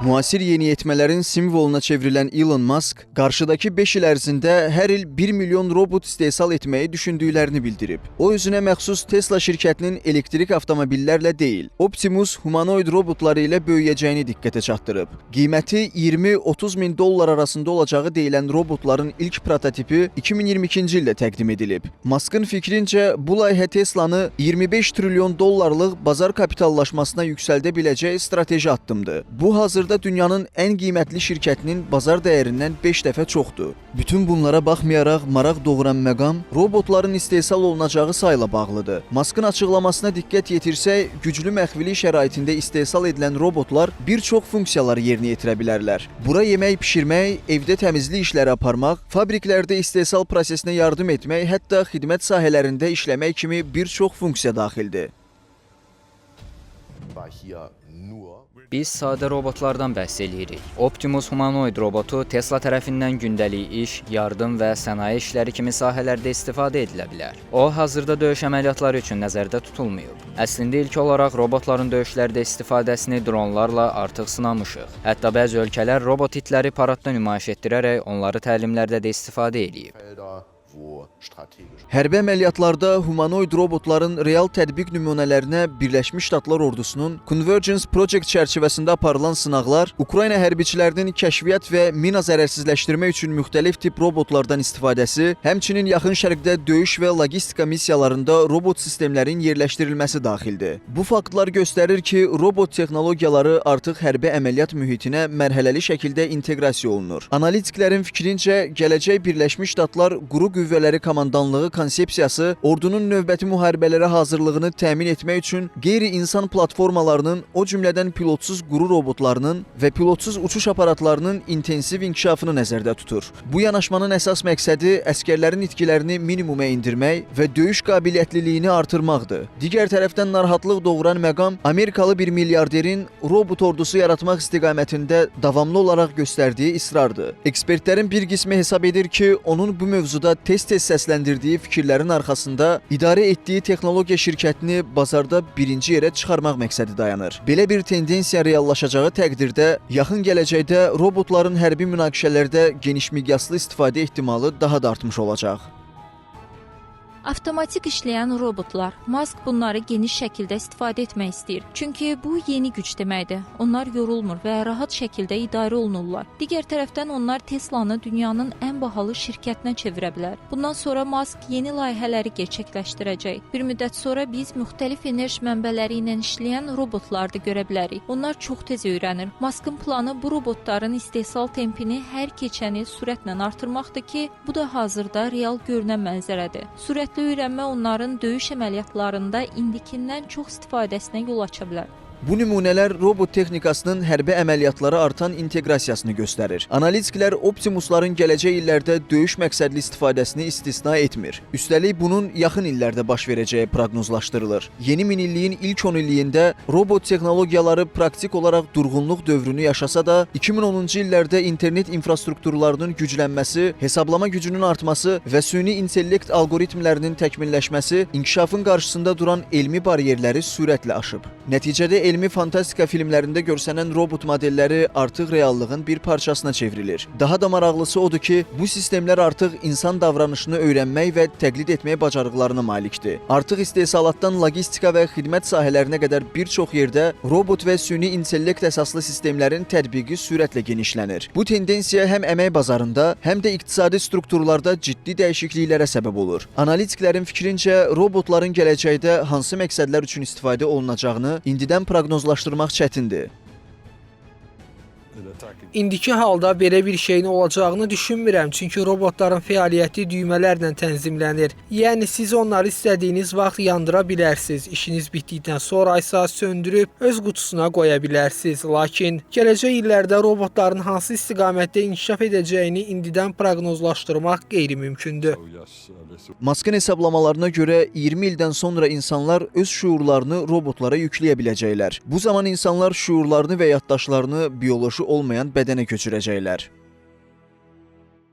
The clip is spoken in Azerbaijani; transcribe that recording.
Müasir yeniyetmələrin simvoluna çevrilən Elon Musk, qarşıdakı 5 il ərzində hər il 1 milyon robot istehsal etməyi düşündüklərini bildirib. O, özünə məxsus Tesla şirkətinin elektrik avtomobillərlə deyil, Optimus humanoid robotları ilə böyüyəcəyini diqqətə çatdırıb. Qiyməti 20-30 min dollar arasında olacağı deyilən robotların ilk prototipi 2022-ci ildə təqdim edilib. Musk'ın fikrincə, bu layihə Tesla'nı 25 trilyon dollarlıq bazar kapitallaşmasına yüksəldə biləcək strateji addımdır. Bu, hazırda dünyanın ən qiymətli şirkətinin bazar dəyərindən 5 dəfə çoxdur. Bütün bunlara baxmayaraq maraq doğuran məqam robotların istehsal olunacağı sayla bağlıdır. Musk'ın açıqlamasına diqqət yetirsək, güclü məxfilik şəraitində istehsal edilən robotlar bir çox funksiyaları yerinə yetirə bilərlər. Bura yemək pişirmək, evdə təmizlik işləri aparmaq, fabriklərdə istehsal prosesinə yardım etmək, hətta xidmət sahələrində işləmək kimi bir çox funksiya daxildir. Biz sadə robotlardan bəhs edirik. Optimus humanoid robotu Tesla tərəfindən gündəlik iş, yardım və sənaye işləri kimi sahələrdə istifadə edilə bilər. O, hazırda döyüş əməliyyatları üçün nəzərdə tutulmayıb. Əslində ilk olaraq robotların döyüşlərdə istifadəsini dronlarla artıq sınamışıq. Hətta bəzi ölkələr robot itləri paradda nümayiş etdirərək onları təlimlərdə də istifadə edib. Hərbi əməliyyatlarda humanoid robotların real tətbiq nümunələrinə Birləşmiş Ştatlar ordusunun Convergence Project çərçivəsində aparılan sınaqlar, Ukrayna hərbiçilərinin kəşfiyyat və mina zərərsizləşdirmə üçün müxtəlif tip robotlardan istifadəsi, həmçinin yaxın şərqdə döyüş və logistika missiyalarında robot sistemlərin yerləşdirilməsi daxildir. Bu faktlar göstərir ki, robot texnologiyaları artıq hərbi əməliyyat mühitinə mərhələli şəkildə inteqrasiya olunur. Analitiklərin fikrincə, gələcək Birləşmiş Ştatlar quru qüvvələri komandanlığı konsepsiyası ordunun növbəti müharibələrə hazırlığını təmin etmək üçün qeyri-insan platformalarının, o cümlədən pilotsuz quru robotlarının və pilotsuz uçuş aparatlarının intensiv inkişafını nəzərdə tutur. Bu yanaşmanın əsas məqsədi əskərlərin itkilərini minimuma endirmək və döyüş qabiliyyətliliyini artırmaqdır. Digər tərəfdən narahatlıq doğuran məqam Amerikalı bir milyarderin robot ordusu yaratmaq istiqamətində davamlı olaraq göstərdiyi isrardır. Ekspertlərin bir qismi hesab edir ki, onun bu mövzuda tez-tez səsləndirdiyi fikirlərin arxasında idarə etdiyi texnologiya şirkətini bazarda birinci yerə çıxarmaq məqsədi dayanır. Belə bir tendensiya reallaşacağı təqdirdə, yaxın gələcəkdə robotların hərbi münaqişələrdə geniş miqyaslı istifadə ehtimalı daha da artmış olacaq. Avtomatik işləyən robotlar. Musk bunları geniş şəkildə istifadə etmək istəyir. Çünki bu yeni güc deməkdir. Onlar yorulmur və rahat şəkildə idarə olunurlar. Digər tərəfdən onlar Teslanı dünyanın ən bahalı şirkətinə çevirə bilər. Bundan sonra Musk yeni layihələri gerçəkləşdirəcək. Bir müddət sonra biz müxtəlif enerji mənbələri ilə işləyən robotlar da görə bilərik. Onlar çox tez öyrənir. Musk'ın planı bu robotların istehsal tempini hər keçəni sürətlə artırmaqdır ki, bu da hazırda real görünən mənzərədir. Sürətli öyrənmə onların döyüş əməliyyatlarında indikindən çox istifadəsinə yol aça bilər. Bu nümunələr robot texnikasının hərbi əməliyyatlara artan inteqrasiyasını göstərir. Analitiklər Optimusların gələcək illərdə döyüş məqsədli istifadəsini istisna etmir. Üstəlik, bunun yaxın illərdə baş verəcəyi proqnozlaşdırılır. Yeni minilliyin ilk 10 illiyində robot texnologiyaları praktik olaraq durğunluq dövrünü yaşasa da, 2010-cu illərdə internet infrastrukturlarının güclənməsi, hesablama gücünün artması və süni intellekt algoritmlərinin təkmilləşməsi inkişafın qarşısında duran elmi bariyerləri sürətlə aşıb. Nəticədə elmi fantastika filmlərində görsənən robot modelləri artıq reallığın bir parçasına çevrilir. Daha da maraqlısı odur ki, bu sistemlər artıq insan davranışını öyrənmək və təqlid etmək bacarıqlarına malikdir. Artıq istehsalatdan logistika və xidmət sahələrinə qədər bir çox yerdə robot və süni intellekt əsaslı sistemlərin tətbiqi sürətlə genişlənir. Bu tendensiya həm əmək bazarında, həm də iqtisadi strukturlarda ciddi dəyişikliklərə səbəb olur. Analitiklərin fikrincə, robotların gələcəkdə hansı məqsədlər üçün istifadə olunacağını indidən proqnozlaşdırmaq çətindir. İndiki halda belə bir şeyin olacağını düşünmürəm, çünki robotların fəaliyyəti düymələrlə tənzimlənir. Yəni, siz onları istədiyiniz vaxt yandıra bilərsiniz. İşiniz bitdikdən sonra isə söndürüb öz qutusuna qoya bilərsiniz. Lakin gələcək illərdə robotların hansı istiqamətdə inkişaf edəcəyini indidən proqnozlaşdırmaq qeyri-mümkündür. Musk'ın hesablamalarına görə 20 ildən sonra insanlar öz şuurlarını robotlara yükləyə biləcəklər. Bu zaman insanlar şuurlarını və yaddaşlarını bioloji olmayan bədənə köçürəcəklər.